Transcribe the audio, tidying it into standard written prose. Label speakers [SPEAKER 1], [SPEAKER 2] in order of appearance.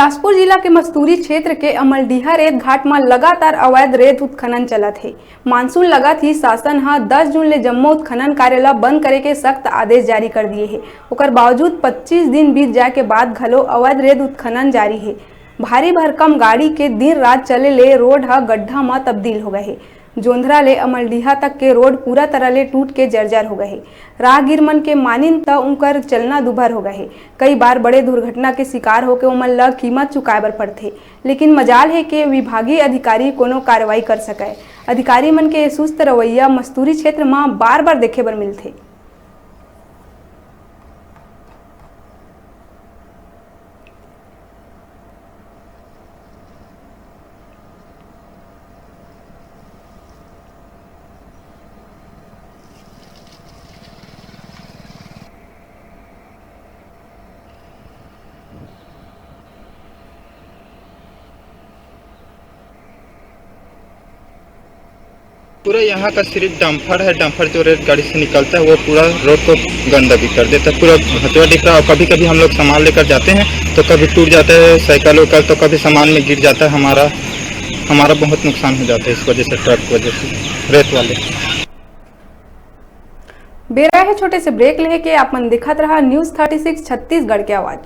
[SPEAKER 1] बिलासपुर जिला के मस्तूरी क्षेत्र के अमलडीहा रेत घाट में लगातार अवैध रेत उत्खनन चलत है। मानसून लगत ही शासन 10 जून ले जम्मो उत्खनन कार्य ला बंद करे के सख्त आदेश जारी कर दिए है। ओकर बावजूद 25 दिन बीत जाए के बाद घलो अवैध रेत उत्खनन जारी है। भारी भरकम गाड़ी के दिन रात चले ले रोड गड्ढा में तब्दील हो गए है। जोंधरा ले अमलडीहा तक के रोड पूरा तरह ले टूट के जर्जर हो गए है। राहगीर मन के मानिन त उनकर चलना दुभर हो गए है। कई बार बड़े दुर्घटना के शिकार होकर उमन ला कीमत चुकाए बर पड़थे, लेकिन मजाल है कि विभागीय अधिकारी कोनो कार्रवाई कर सके। अधिकारी मन के सुस्त रवैया मस्तूरी क्षेत्र में बार बार देखे बर मिलथे।
[SPEAKER 2] पूरा यहाँ का सिर्फ डंपर है। डंपर जो रेत गाड़ी से निकलता है वो पूरा रोड को गंदा भी कर देता है। पूरा भतुआ दिख रहा है। कभी कभी हम लोग सामान लेकर जाते हैं तो कभी टूट जाता है साइकिल उकल, तो कभी सामान में गिर जाता है। हमारा बहुत नुकसान हो जाता है इस वजह से, ट्रक की वजह से, रेत वाले।
[SPEAKER 1] बेरा है छोटे से ब्रेक लेके आपन दिखत रहा न्यूज़ 36 छत्तीसगढ़ के आवाज।